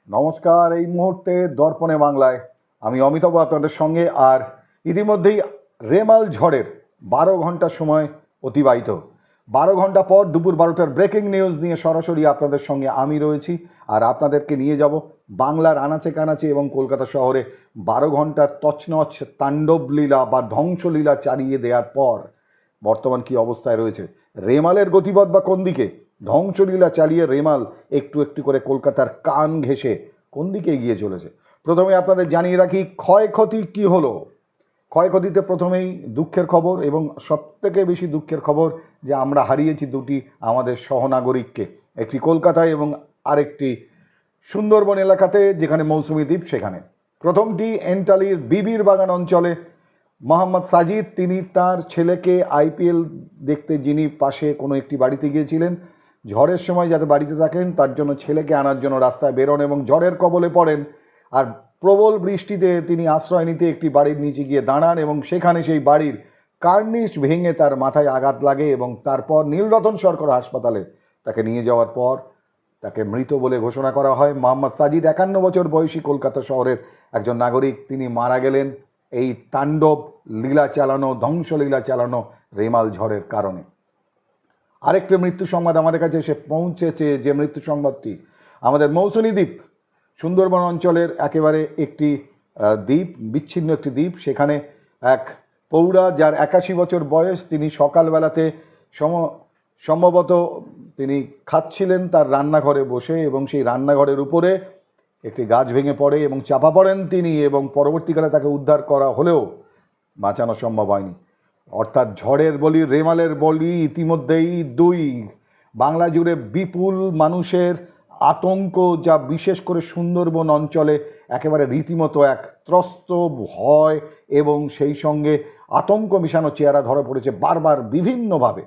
নমস্কার। এই মুহূর্তে দর্পণে বাংলায় আমি অমিতাভ আপনাদের সঙ্গে। আর ইতিমধ্যেই রেমাল ঝড়ের 12 ঘন্টা সময় অতিবাহিত। 12 ঘন্টা পর দুপুর 12টার ব্রেকিং নিউজ নিয়ে সরাসরি আপনাদের সঙ্গে আমি রয়েছি। আর আপনাদেরকে নিয়ে যাব বাংলার আনাচে কানাচে এবং কলকাতা শহরে 12 ঘন্টার তছনছ তাণ্ডব লীলা বা ধ্বংসলীলা চালিয়ে দেওয়ার পর বর্তমান কি অবস্থায় রয়েছে, রেমালের গতিপথ বা কোন দিকে, ধ্বংসলীলা চালিয়ে রেমাল একটু একটু করে কলকাতার কান ঘেঁষে কোন দিকে এগিয়ে চলেছে। প্রথমে আপনাদের জানিয়ে রাখি ক্ষয়ক্ষতি কি হলো। ক্ষয়ক্ষতিতে প্রথমেই দুঃখের খবর, এবং সবথেকে বেশি দুঃখের খবর যে আমরা হারিয়েছি দুটি আমাদের সহনাগরিককে, একটি কলকাতায় এবং আরেকটি সুন্দরবন এলাকাতে যেখানে মৌসুমী দ্বীপ সেখানে। প্রথমটি এন্টালির বিবির বাগান অঞ্চলে মোহাম্মদ সাজিদ, তিনি তার ছেলেকে আইপিএল দেখতে যিনি পাশে কোনো একটি বাড়িতে গিয়েছিলেন, ঝড়ের সময় যাতে বাড়িতে থাকেন তার জন্য ছেলেকে আনার জন্য রাস্তায় বেরোন এবং ঝড়ের কবলে পড়েন। আর প্রবল বৃষ্টিতে তিনি আশ্রয় নিতে একটি বাড়ির নিচে গিয়ে দাঁড়ান এবং সেখানে সেই বাড়ির কার্নিশ ভেঙে তার মাথায় আঘাত লাগে এবং তারপর নীলরতন সরকার হাসপাতালে তাকে নিয়ে যাওয়ার পর তাকে মৃত বলে ঘোষণা করা হয়। মোহাম্মদ সাজিদ 51 বছর বয়সী কলকাতা শহরের একজন নাগরিক, তিনি মারা গেলেন এই তাণ্ডব লীলা চালানো, ধ্বংসলীলা চালানো রেমাল ঝড়ের কারণে। আরেকটি মৃত্যু সংবাদ আমাদের কাছে এসে পৌঁছেছে, যে মৃত্যু সংবাদটি আমাদের মৌসুমী দ্বীপ, সুন্দরবন অঞ্চলের একেবারে একটি দ্বীপ, বিচ্ছিন্ন একটি দ্বীপ। সেখানে এক পৌরা যার 81 বছর বয়স, তিনি সকালবেলাতে সম্ভবত তিনি খাচ্ছিলেন তার রান্নাঘরে বসে এবং সেই রান্নাঘরের উপরে একটি গাছ ভেঙে পড়ে এবং চাপা পড়েন তিনি, এবং পরবর্তীকালে তাকে উদ্ধার করা হলেও বাঁচানো সম্ভব হয়নি। অর্থাৎ ঝড়ের বলি, রেমালের বলি ইতিমধ্যেই দুই। বাংলা জুড়ে বিপুল মানুষের আতঙ্ক, যা বিশেষ করে সুন্দরবন অঞ্চলে একেবারে রীতিমতো এক ত্রস্ত ভয় এবং সেই সঙ্গে আতঙ্ক মিশানো চেহারা ধরা পড়েছে বারবার বিভিন্নভাবে।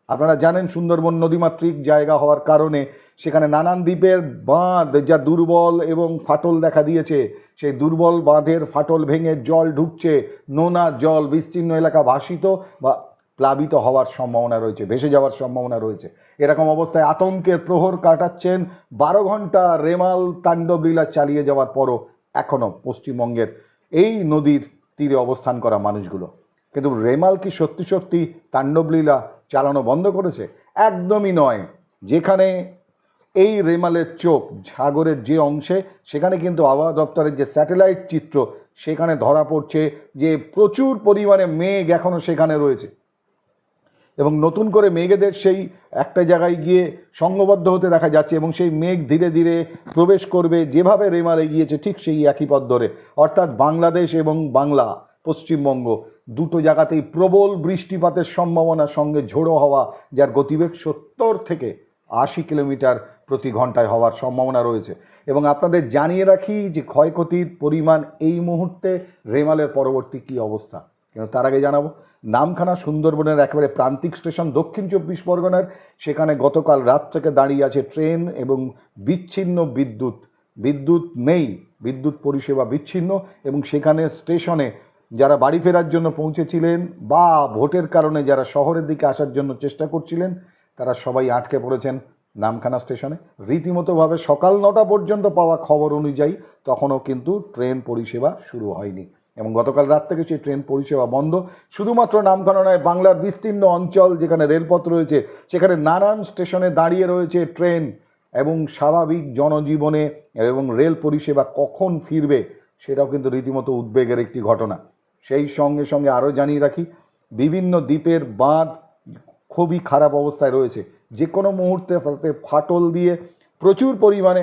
আপনারা জানেন সুন্দরবন নদীমাতৃক জায়গা হওয়ার কারণে সেখানে নানান দ্বীপের বাঁধ যা দুর্বল এবং ফাটল দেখা দিয়েছে, সেই দুর্বল বাঁধের ফাটল ভেঙে জল ঢুকছে, নোনা জল বিস্তীর্ণ এলাকা ভাসিত বা প্লাবিত হওয়ার সম্ভাবনা রয়েছে, ভেসে যাওয়ার সম্ভাবনা রয়েছে। এরকম অবস্থায় আতঙ্কের প্রহর কাটাচ্ছেন 12 ঘন্টা রেমাল তাণ্ডবলীলা চালিয়ে যাওয়ার পরও এখনও পশ্চিমবঙ্গের এই নদীর তীরে অবস্থান করা মানুষগুলো। কিন্তু রেমাল কি সত্যি সত্যি তাণ্ডবলীলা চালানো বন্ধ করেছে? একদমই নয়। যেখানে এই রেমালের চোখ সাগরের যে অংশে, সেখানে কিন্তু আবহাওয়া দপ্তরের যে স্যাটেলাইট চিত্র, সেখানে ধরা পড়ছে যে প্রচুর পরিমাণে মেঘ এখনও সেখানে রয়েছে এবং নতুন করে মেঘেদের সেই একটা জায়গায় গিয়ে সংঘবদ্ধ হতে দেখা যাচ্ছে এবং সেই মেঘ ধীরে ধীরে প্রবেশ করবে যেভাবে রেমাল এগিয়েছে ঠিক সেই একই পথ ধরে। অর্থাৎ বাংলাদেশ এবং বাংলা পশ্চিমবঙ্গ দুটো জায়গাতেই প্রবল বৃষ্টিপাতের সম্ভাবনার সঙ্গে ঝোড়ো হওয়া, যার গতিবেগ 70 থেকে 80 কিলোমিটার প্রতি ঘন্টায় হওয়ার সম্ভাবনা রয়েছে। এবং আপনাদের জানিয়ে রাখি যে ক্ষয়ক্ষতির পরিমাণ এই মুহূর্তে রেমালের পরবর্তী কী অবস্থা, কিন্তু তার আগে জানাবো নামখানা সুন্দরবনের একেবারে প্রান্তিক স্টেশন, দক্ষিণ 24 পরগনার। সেখানে গতকাল রাত থেকে দাঁড়িয়ে আছে ট্রেন এবং বিচ্ছিন্ন বিদ্যুৎ নেই, বিদ্যুৎ পরিষেবা বিচ্ছিন্ন। এবং সেখানে স্টেশনে যারা বাড়ি ফেরার জন্য পৌঁছেছিলেন বা ভোটের কারণে যারা শহরের দিকে আসার জন্য চেষ্টা করছিলেন, তারা সবাই আটকে পড়েছেন নামখানা স্টেশনে। রীতিমতোভাবে সকাল 9টা পর্যন্ত পাওয়া খবর অনুযায়ী তখনও কিন্তু ট্রেন পরিষেবা শুরু হয়নি এবং গতকাল রাত থেকে সেই ট্রেন পরিষেবা বন্ধ। শুধুমাত্র নামখানা নয়, বাংলার বিস্তীর্ণ অঞ্চল যেখানে রেলপথ রয়েছে সেখানে নানান স্টেশনে দাঁড়িয়ে রয়েছে ট্রেন, এবং স্বাভাবিক জনজীবনে এবং রেল পরিষেবা কখন ফিরবে সেটাও কিন্তু রীতিমতো উদ্বেগের একটি ঘটনা। সেই সঙ্গে সঙ্গে আরও জানিয়ে রাখি বিভিন্ন দ্বীপের বাঁধ খুবই খারাপ অবস্থায় রয়েছে, যে কোনো মুহূর্তে তাতে ফাটল দিয়ে প্রচুর পরিমাণে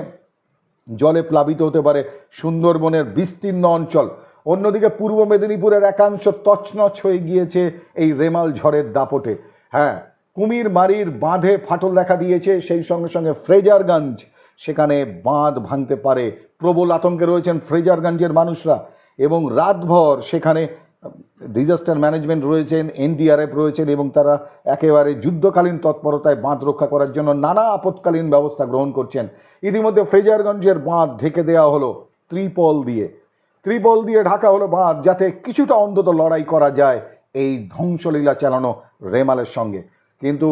জলে প্লাবিত হতে পারে সুন্দরবনের বিস্তীর্ণ অঞ্চল। অন্যদিকে পূর্ব মেদিনীপুরের একাংশ তছনছ হয়ে গিয়েছে এই রেমাল ঝড়ের দাপটে। হ্যাঁ, কুমিরমারির বাঁধে ফাটল দেখা দিয়েছে, সেই সঙ্গে সঙ্গে ফ্রেজারগঞ্জ, সেখানে বাঁধ ভাঙতে পারে, প্রবল আতঙ্কে রয়েছেন ফ্রেজারগঞ্জের মানুষরা। এবং রাতভর সেখানে ডিজাস্টার ম্যানেজমেন্ট রয়েছেন, এনডিআরএফ রয়েছেন এবং তারা একেবারে যুদ্ধকালীন তৎপরতায় বাঁধ রক্ষা করার জন্য নানা আপৎকালীন ব্যবস্থা গ্রহণ করছেন। ইতিমধ্যে ফ্রেজারগঞ্জের বাঁধ ঢেকে দেওয়া হলো ত্রিপল দিয়ে ঢাকা হলো বাঁধ, যাতে কিছুটা অন্তত লড়াই করা যায় এই ধ্বংসলীলা চালানো রেমালের সঙ্গে। কিন্তু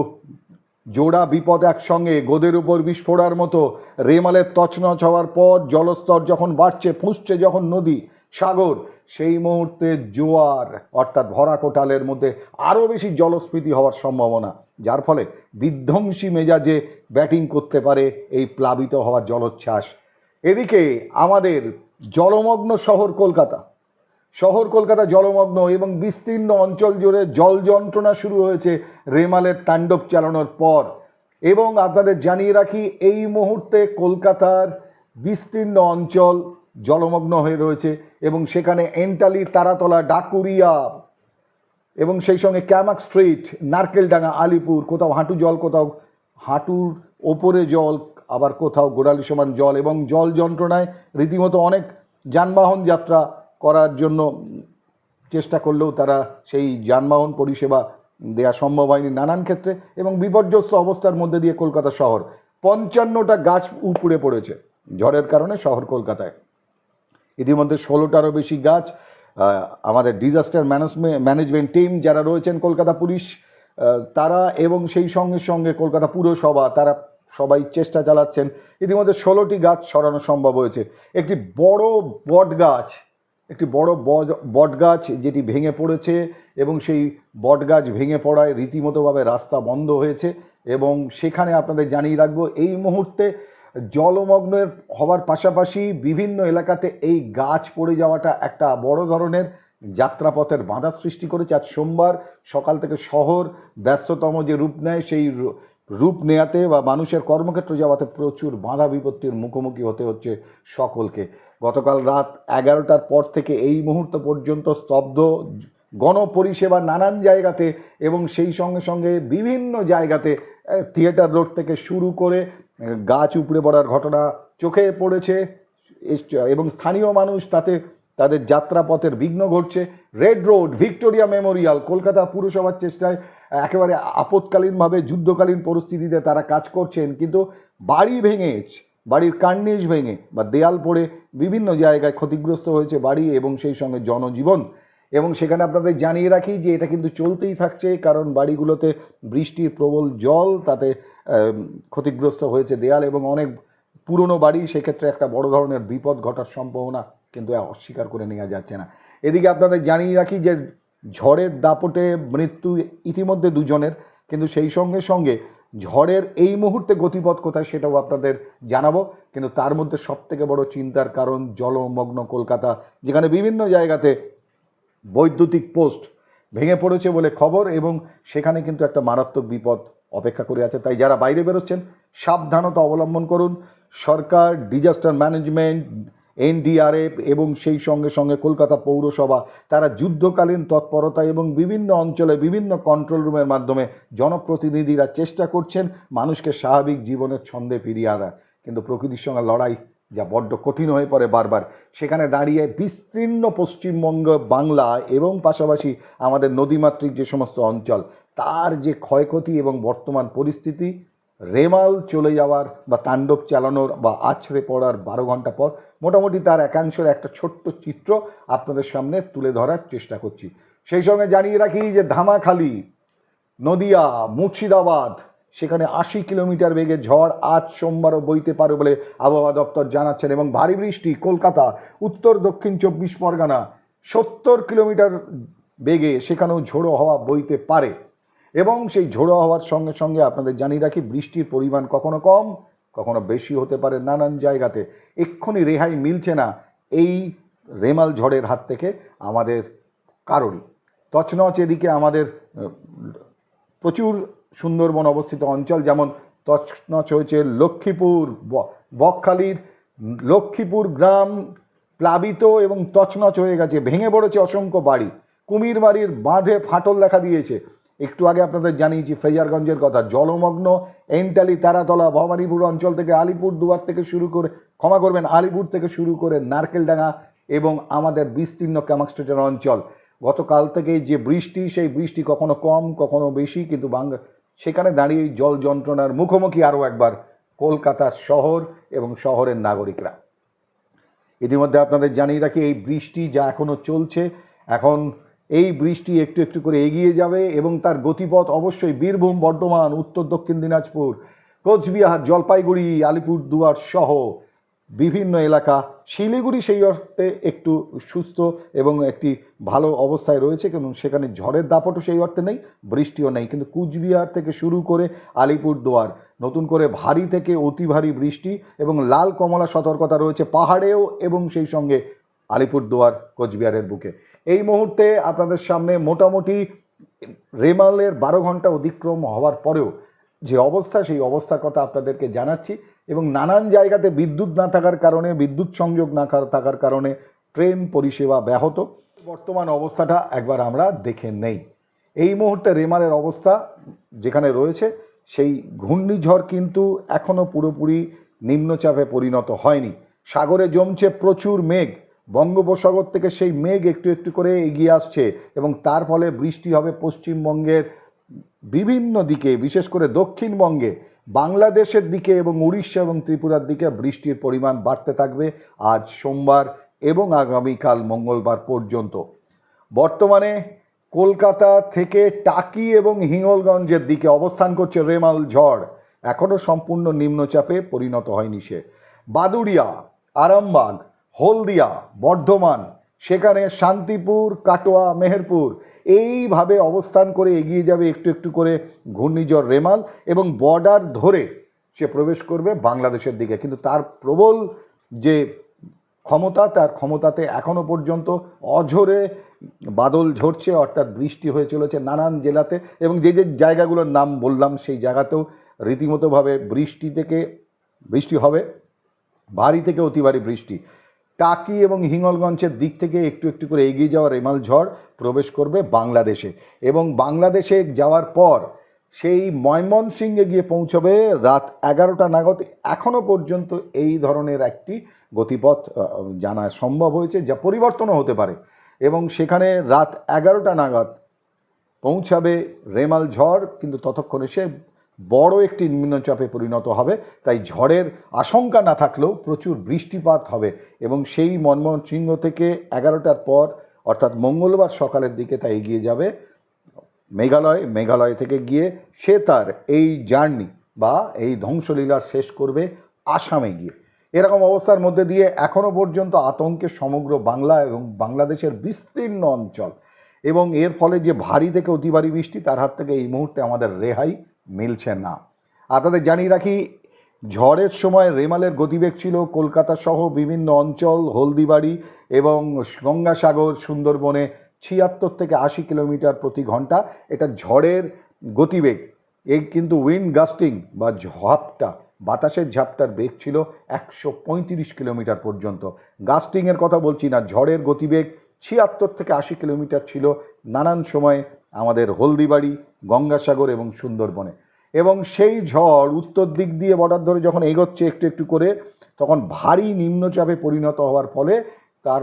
জোড়া বিপদ একসঙ্গে গোদের উপর বিস্ফোরার মতো। রেমালের তছনছ হওয়ার পর জলস্তর যখন বাড়ছে, ফুঁসছে যখন নদী সাগর, সেই মুহূর্তে জোয়ার অর্থাৎ ভরা কোটালের মধ্যে আরও বেশি জলস্ফীতি হওয়ার সম্ভাবনা, যার ফলে বিধ্বংসী মেজাজে ব্যাটিং করতে পারে এই প্লাবিত হওয়া জলোচ্ছ্বাস। এদিকে আমাদের জলমগ্ন শহর কলকাতা জলমগ্ন এবং বিস্তীর্ণ অঞ্চল জুড়ে জল যন্ত্রণা শুরু হয়েছে রেমালের তাণ্ডব চালানোর পর। এবং আপনাদের জানিয়ে রাখি, এই মুহূর্তে কলকাতার বিস্তীর্ণ অঞ্চল জলমগ্ন হয়ে রয়েছে এবং সেখানে এন্টালি, তারাতলা, ডাকুরিয়া এবং সেই সঙ্গে ক্যামাক স্ট্রিট, নারকেলডাঙ্গা, আলিপুর, কোথাও হাঁটু জল, কোথাও হাঁটুর ওপরে জল, আবার কোথাও গোড়ালি সমান জল। এবং জল যন্ত্রণায় রীতিমতো অনেক যানবাহন যাত্রা করার জন্য চেষ্টা করলেও তারা সেই যানবাহন পরিষেবা দেওয়া সম্ভব হয়নি নানান ক্ষেত্রে। এবং বিপর্যস্ত অবস্থার মধ্যে দিয়ে কলকাতা শহর, 55টা গাছ উপড়ে পড়েছে ঝড়ের কারণে শহর কলকাতায়। ইতিমধ্যে 16টারও বেশি গাছ আমাদের ডিজাস্টার ম্যানেজমেন্ট টিম যারা রয়েছেন, কলকাতা পুলিশ তারা এবং সেই সঙ্গে সঙ্গে কলকাতা পুরসভা, তারা সবাই চেষ্টা চালাচ্ছেন। ইতিমধ্যে 16টি গাছ সরানো সম্ভব হয়েছে। একটি বড় বট গাছ যেটি ভেঙে পড়েছে এবং সেই বট গাছ ভেঙে পড়ায় রীতিমতোভাবে রাস্তা বন্ধ হয়েছে। এবং সেখানে আপনাদের জানিয়ে রাখবো, এই মুহূর্তে জলমগ্নের হওয়ার পাশাপাশি বিভিন্ন এলাকাতে এই গাছ পড়ে যাওয়াটা একটা বড় ধরনের যাত্রাপথের বাধা সৃষ্টি করেছে। আজ সোমবার সকাল থেকে শহর ব্যস্ততম যে রূপ নেয়, সেই রূপ নেয়াতে বা মানুষের কর্মক্ষেত্র যাওয়াতে প্রচুর বাধা বিপত্তির মুখোমুখি হতে হচ্ছে সকলকে। গতকাল রাত 11টার পর থেকে এই মুহূর্ত পর্যন্ত স্তব্ধ গণপরিষেবা নানান জায়গাতে এবং সেই সঙ্গে সঙ্গে বিভিন্ন জায়গাতে থিয়েটার রোড থেকে শুরু করে গাছ উপড়ে পড়ার ঘটনা চোখে পড়েছে এবং স্থানীয় মানুষ তাতে তাদের যাত্রাপথের বিঘ্ন ঘটছে। Red road, Victoria Memorial, Kolkata পুরসভার চেষ্টায় একেবারে আপৎকালীনভাবে যুদ্ধকালীন পরিস্থিতিতে তারা কাজ করছেন, কিন্তু বাড়ির কার্নিশ ভেঙে বা দেয়াল পড়ে বিভিন্ন জায়গায় ক্ষতিগ্রস্ত হয়েছে বাড়ি এবং সেই সঙ্গে জনজীবন। এবং সেখানে আপনাদের জানিয়ে রাখি যে এটা কিন্তু চলতেই থাকছে, কারণ বাড়িগুলোতে বৃষ্টির প্রবল জল, তাতে ক্ষতিগ্রস্ত হয়েছে দেয়াল এবং অনেক পুরনো বাড়ি। সেক্ষেত্রে একটা বড় ধরনের বিপদ ঘটার সম্ভাবনা কিন্তু অস্বীকার করে নেওয়া যাচ্ছে না। এদিকে আপনাদের জানিয়ে রাখি যে ঝড়ের দাপটে মৃত্যু ইতিমধ্যে 2জনের, কিন্তু সেই সঙ্গে সঙ্গে ঝড়ের এই মুহূর্তে গতিপথ কোথায় সেটাও আপনাদের জানাবো। কিন্তু তার মধ্যে সবথেকে বড় চিন্তার কারণ জলমগ্ন কলকাতা, যেখানে বিভিন্ন জায়গাতে বৈদ্যুতিক পোস্ট ভেঙে পড়েছে বলে খবর এবং সেখানে কিন্তু একটা মারাত্মক বিপদ অপেক্ষা করে আছে। তাই যারা বাইরে বেরোচ্ছেন সাবধানতা অবলম্বন করুন। সরকার, ডিজাস্টার ম্যানেজমেন্ট, এনডিআরএফ এবং সেই সঙ্গে সঙ্গে কলকাতা পৌরসভা তারা যুদ্ধকালীন তৎপরতা এবং বিভিন্ন অঞ্চলে বিভিন্ন কন্ট্রোল রুমের মাধ্যমে জনপ্রতিনিধিরা চেষ্টা করছেন মানুষকে স্বাভাবিক জীবনের ছন্দে ফিরিয়ে আনা। কিন্তু প্রকৃতির সঙ্গে লড়াই যা বড্ড কঠিন হয়ে পড়ে বারবার। সেখানে দাঁড়িয়ে বিস্তীর্ণ পশ্চিমবঙ্গ, বাংলা এবং পাশাপাশি আমাদের নদীমাতৃক যে সমস্ত অঞ্চল, তার যে ক্ষয়ক্ষতি এবং বর্তমান পরিস্থিতি, রেমাল চলে যাওয়ার বা তাণ্ডব চালানোর বা আছড়ে পড়ার 12 ঘন্টা পর মোটামুটি তার একাংশের একটা ছোট্ট চিত্র আপনাদের সামনে তুলে ধরার চেষ্টা করছি। সেই সঙ্গে জানিয়ে রাখি যে ধামাখালি, নদিয়া, মুর্শিদাবাদ, সেখানে 80 কিলোমিটার বেগে ঝড় আজ সোমবারও বইতে পারে বলে আবহাওয়া দপ্তর জানাচ্ছেন। এবং ভারী বৃষ্টি কলকাতা, উত্তর দক্ষিণ 24 পরগনা, 70 কিলোমিটার বেগে সেখানেও ঝোড়ো হাওয়া বইতে পারে। এবং সেই ঝোড়ো হওয়ার সঙ্গে সঙ্গে আপনাদের জানিয়ে রাখি বৃষ্টির পরিমাণ কখনো কম কখনো বেশি হতে পারে নানান জায়গাতে। এক্ষুনি রেহাই মিলছে না এই রেমাল ঝড়ের হাত থেকে আমাদের কারোরই। তছনছ এদিকে আমাদের প্রচুর সুন্দরবন অবস্থিত অঞ্চল, যেমন তছনছ হয়েছে লক্ষ্মীপুর, বকখালির লক্ষ্মীপুর গ্রাম প্লাবিত এবং তছনছ হয়ে গেছে, ভেঙে পড়েছে অসংখ্য বাড়ি। কুমিরমারির বাঁধে ফাটল দেখা দিয়েছে। একটু আগে আপনাদের জানিয়েছি ফ্রেজারগঞ্জের কথা, জলমগ্ন এন্টালি, তারাতলা, ভবানীপুর অঞ্চল থেকে আলিপুর দুয়ার থেকে শুরু করে আলিপুর থেকে শুরু করে নারকেলডাঙ্গা এবং আমাদের বিস্তীর্ণ ক্যামাক স্ট্রিটের অঞ্চল। গতকাল থেকে যে বৃষ্টি, সেই বৃষ্টি কখনো কম কখনো বেশি, কিন্তু সেখানে দাঁড়িয়ে জল যন্ত্রণার মুখোমুখি আরও একবার কলকাতার শহর এবং শহরের নাগরিকরা। ইতিমধ্যে আপনাদের জানিয়ে রাখি এই বৃষ্টি যা এখনও চলছে, এখন এই বৃষ্টি একটু একটু করে এগিয়ে যাবে এবং তার গতিপথ অবশ্যই বীরভূম, বর্ধমান, উত্তর দক্ষিণ দিনাজপুর, কোচবিহার, জলপাইগুড়ি, আলিপুরদুয়ার সহ বিভিন্ন এলাকা, শিলিগুড়ি সেই অর্থে একটু সুস্থ এবং একটি ভালো অবস্থায় রয়েছে, কারণ সেখানে ঝড়ের দাপটও সেই অর্থে নেই, বৃষ্টিও নেই। কিন্তু কুচবিহার থেকে শুরু করে আলিপুরদুয়ার নতুন করে ভারী থেকে অতি ভারী বৃষ্টি এবং লাল কমলা সতর্কতা রয়েছে পাহাড়েও এবং সেই সঙ্গে আলিপুরদুয়ার, কোচবিহারের বুকে। এই মুহূর্তে আপনাদের সামনে মোটামুটি রেমালের 12 ঘন্টা অতিক্রম হওয়ার পরেও যে অবস্থা, সেই অবস্থার কথা আপনাদেরকে জানাচ্ছি। এবং নানান জায়গাতে বিদ্যুৎ না থাকার কারণে, বিদ্যুৎ সংযোগ না থাকার কারণে ট্রেন পরিষেবা ব্যাহত। বর্তমান অবস্থাটা একবার আমরা দেখে নেই। এই মুহূর্তে রেমালের অবস্থা যেখানে রয়েছে, সেই ঘূর্ণিঝড় কিন্তু এখনও পুরোপুরি নিম্নচাপে পরিণত হয়নি। সাগরে জমছে প্রচুর মেঘ, বঙ্গোপসাগর থেকে সেই মেঘ একটু একটু করে এগিয়ে আসছে এবং তার ফলে বৃষ্টি হবে পশ্চিমবঙ্গের বিভিন্ন দিকে, বিশেষ করে দক্ষিণবঙ্গে, বাংলাদেশের দিকে এবং উড়িষ্যা এবং ত্রিপুরার দিকে বৃষ্টির পরিমাণ বাড়তে থাকবে আজ সোমবার এবং আগামীকাল মঙ্গলবার পর্যন্ত। বর্তমানে কলকাতা থেকে টাকি এবং হিঙ্গলগঞ্জের দিকে অবস্থান করছে রেমাল ঝড়, এখনও সম্পূর্ণ নিম্নচাপে পরিণত হয়নি সে। বাদুড়িয়া, আরামবাগ, হলদিয়া, বর্ধমান, সেখানে শান্তিপুর, কাটোয়া, মেহেরপুর এইভাবে অবস্থান করে এগিয়ে যাবে একটু একটু করে ঘূর্ণিঝড় রেমাল এবং বর্ডার ধরে সে প্রবেশ করবে বাংলাদেশের দিকে। কিন্তু তার প্রবল যে ক্ষমতা, তার ক্ষমতাতে এখনও পর্যন্ত অঝোরে বাদল ঝরছে, অর্থাৎ বৃষ্টি হয়ে চলেছে নানান জেলাতে এবং যে যে জায়গাগুলোর নাম বললাম সেই জায়গাতেও রীতিমতোভাবে বৃষ্টি হবে, ভারী থেকে অতি ভারী বৃষ্টি। টাকি এবং হিঙ্গলগঞ্জের দিক থেকে একটু একটু করে এগিয়ে যাওয়া রেমাল ঝড় প্রবেশ করবে বাংলাদেশে এবং বাংলাদেশে যাওয়ার পর সেই ময়মনসিংহে গিয়ে পৌঁছবে রাত 11টা নাগাদ। এখনও পর্যন্ত এই ধরনের একটি গতিপথ জানা সম্ভব হয়েছে, যা পরিবর্তনও হতে পারে এবং সেখানে রাত 11টা নাগাদ পৌঁছাবে রেমাল ঝড়, কিন্তু ততক্ষণে সে বড় একটি নিম্নচাপে পরিণত হবে। তাই ঝড়ের আশঙ্কা না থাকলেও প্রচুর বৃষ্টিপাত হবে এবং সেই ময়মনসিংহ থেকে 11টার পর অর্থাৎ মঙ্গলবার সকালের দিকে তা এগিয়ে যাবে মেঘালয় থেকে গিয়ে সে তার এই জার্নি বা এই ধ্বংসলীলা শেষ করবে আসামে গিয়ে। এরকম অবস্থার মধ্যে দিয়ে এখনও পর্যন্ত আতঙ্কে সমগ্র বাংলা এবং বাংলাদেশের বিস্তীর্ণ অঞ্চল এবং এর ফলে যে ভারী থেকে অতি ভারী বৃষ্টি, তার হাত থেকে এই মুহূর্তে আমাদের রেহাই মিলছে না। আপনাদের জানিয়ে রাখি, ঝড়ের সময় রেমালের গতিবেগ ছিল কলকাতা সহ বিভিন্ন অঞ্চল, হলদিবাড়ি এবং গঙ্গাসাগর, সুন্দরবনে 76 থেকে 80 কিলোমিটার প্রতি ঘন্টা। এটা ঝড়ের গতিবেগ। এই কিন্তু উইন্ড গাস্টিং বা বাতাসের ঝাপটার বেগ ছিল 135 কিলোমিটার পর্যন্ত। গাস্টিংয়ের কথা বলছি না, ঝড়ের গতিবেগ 76 থেকে 80 কিলোমিটার ছিল নানান সময় আমাদের হলদিবাড়ি, গঙ্গাসাগর এবং সুন্দরবনে। এবং সেই ঝড় উত্তর দিক দিয়ে বর্ডার ধরে যখন এগোচ্ছে একটু একটু করে, তখন ভারী নিম্নচাপে পরিণত হওয়ার ফলে তার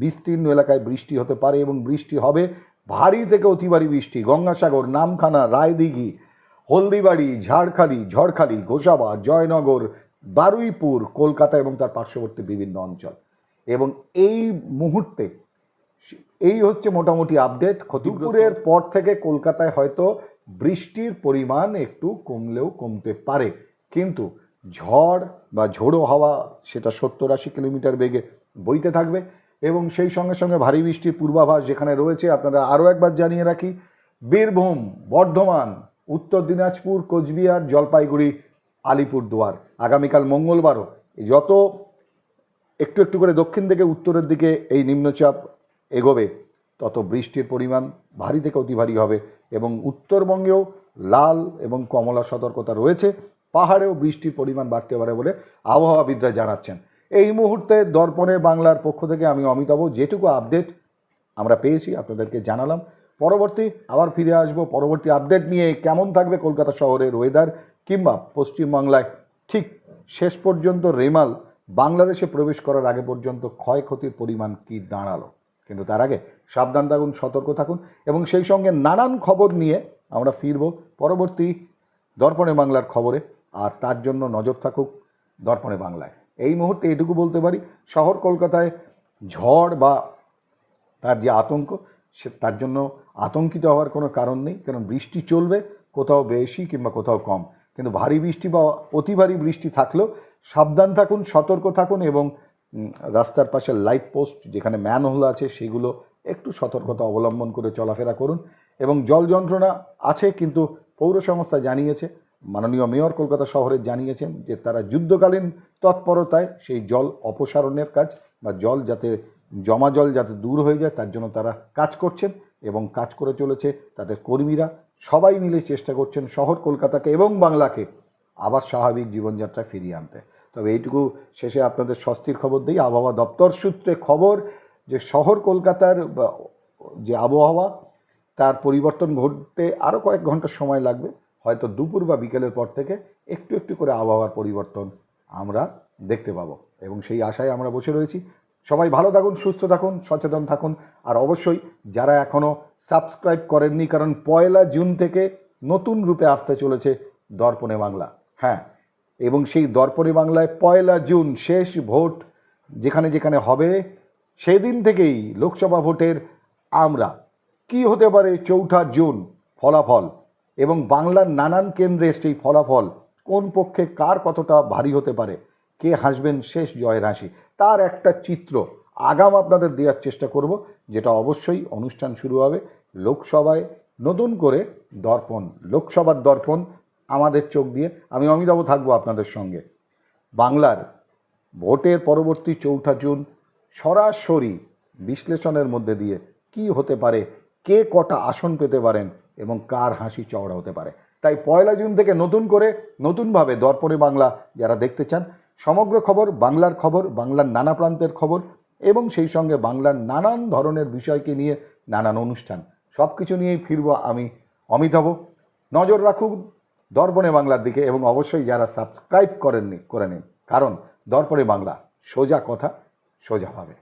বিস্তীর্ণ এলাকায় বৃষ্টি হতে পারে এবং বৃষ্টি হবে ভারী থেকে অতি ভারী বৃষ্টি। গঙ্গাসাগর, নামখানা, রায়দিঘি, হলদিবাড়ি, ঝড়খালি, গোসাবা, জয়নগর, বারুইপুর, কলকাতা এবং তার পার্শ্ববর্তী বিভিন্ন অঞ্চল। এবং এই মুহূর্তে এই হচ্ছে মোটামুটি আপডেট। দুপুরের পর থেকে কলকাতায় হয়তো বৃষ্টির পরিমাণ একটু কমলেও কমতে পারে, কিন্তু ঝড় বা ঝোড়ো হাওয়া সেটা 70-80 কিলোমিটার বেগে বইতে থাকবে এবং সেই সঙ্গে সঙ্গে ভারী বৃষ্টির পূর্বাভাস যেখানে রয়েছে। আপনারা আরও একবার জানিয়ে রাখি, বীরভূম, বর্ধমান, উত্তর দিনাজপুর, কোচবিহার, জলপাইগুড়ি, আলিপুরদুয়ার, আগামীকাল মঙ্গলবারও যত একটু একটু করে দক্ষিণ থেকে উত্তরের দিকে এই নিম্নচাপ এগোবে, তত বৃষ্টির পরিমাণ ভারী থেকে অতি ভারী হবে এবং উত্তরবঙ্গেও লাল এবং কমলা সতর্কতা রয়েছে। পাহাড়েও বৃষ্টির পরিমাণ বাড়তে পারে বলে আবহাওয়াবিদরা জানাচ্ছেন। এই মুহূর্তে দর্পণে বাংলার পক্ষ থেকে আমি অমিতাভ যেটুকু আপডেট আমরা পেয়েছি আপনাদেরকে জানালাম। পরবর্তী আবার ফিরে আসবো পরবর্তী আপডেট নিয়ে। কেমন থাকবে কলকাতা শহরের ওয়েদার কিংবা পশ্চিমবাংলায় ঠিক শেষ পর্যন্ত রেমাল বাংলাদেশে প্রবেশ করার আগে পর্যন্ত ক্ষয়ক্ষতির পরিমাণ কি দাঁড়ালো, কিন্তু তার আগে সাবধান থাকুন, সতর্ক থাকুন এবং সেই সঙ্গে নানান খবর নিয়ে আমরা ফিরব পরবর্তী দর্পণে বাংলার খবরে। আর তার জন্য নজর থাকুক দর্পণে বাংলায়। এই মুহূর্তে এটুকু বলতে পারি, শহর কলকাতায় ঝড় বা তার যে আতঙ্ক তার জন্য আতঙ্কিত হওয়ার কোনো কারণ নেই, কারণ বৃষ্টি চলবে, কোথাও বেশি কিংবা কোথাও কম, কিন্তু ভারী বৃষ্টি বা অতি ভারী বৃষ্টি থাকলেও সাবধান থাকুন, সতর্ক থাকুন এবং রাস্তার পাশে লাইট পোস্ট যেখানে ম্যানহোল আছে সেগুলো একটু সতর্কতা অবলম্বন করে চলাফেরা করুন। এবং জল যন্ত্রণা আছে, কিন্তু পৌর সংস্থা জানিয়েছে, মাননীয় মেয়র কলকাতা শহরের জানিয়েছেন যে তারা যুদ্ধকালীন তৎপরতায় সেই জল অপসারণের কাজ বা জল যাতে জমা জল যাতে দূর হয়ে যায় তার জন্য তারা কাজ করছেন এবং কাজ করে চলেছে তাদের কর্মীরা। সবাই মিলে চেষ্টা করছেন শহর কলকাতাকে এবং বাংলাকে আবার স্বাভাবিক জীবনযাত্রায় ফিরিয়ে আনতে। তবে এইটুকু শেষে আপনাদের স্বস্তির খবর দিই, আবহাওয়া দপ্তর সূত্রে খবর যে শহর কলকাতার যে আবহাওয়া তার পরিবর্তন ঘটতে আরও কয়েক ঘন্টা সময় লাগবে। হয়তো দুপুর বা বিকেলের পর থেকে একটু একটু করে আবহাওয়ার পরিবর্তন আমরা দেখতে পাবো এবং সেই আশায় আমরা বসে রয়েছি। সবাই ভালো থাকুন, সুস্থ থাকুন, সচেতন থাকুন, আর অবশ্যই যারা এখনও সাবস্ক্রাইব করেননি, কারণ 1 জুন থেকে নতুন রূপে আসতে চলেছে দর্পণে বাংলা। হ্যাঁ, এবং সেই দর্পণে বাংলায় 1 জুন শেষ ভোট যেখানে যেখানে হবে, সেদিন থেকেই লোকসভা ভোটের আমরা কি হতে পারে 4 জুন ফলাফল এবং বাংলার নানান কেন্দ্রে সেই ফলাফল কোন পক্ষে কার কতটা ভারী হতে পারে, কে হাসবেন শেষ জয়ের হাসি, তার একটা চিত্র আগাম আপনাদের দেওয়ার চেষ্টা করব, যেটা অবশ্যই অনুষ্ঠান শুরু হবে লোকসভায় নতুন করে দর্পণ, লোকসভার দর্পণ আমাদের চোখ দিয়ে। আমি অমিতাভ থাকবো আপনাদের সঙ্গে। বাংলার ভোটের পরবর্তী 4 জুন সরাসরি বিশ্লেষণের মধ্যে দিয়ে কি হতে পারে, কে কটা আসন পেতে পারেন এবং কার হাসি চওড়া হতে পারে। তাই 1 জুন থেকে নতুন করে নতুনভাবে দর্পণে বাংলা যারা দেখতে চান, সমগ্র খবর, বাংলার নানা প্রান্তের খবর এবং সেই সঙ্গে বাংলার নানান ধরনের বিষয়কে নিয়ে নানান অনুষ্ঠান, সব কিছু নিয়েই ফিরব আমি অমিতাভ। নজর রাখুন দর্পণে বাংলার দিকে এবং অবশ্যই যারা সাবস্ক্রাইব করেননি করে নিন, কারণ দর্পণে বাংলা সোজা কথা সোজাভাবে।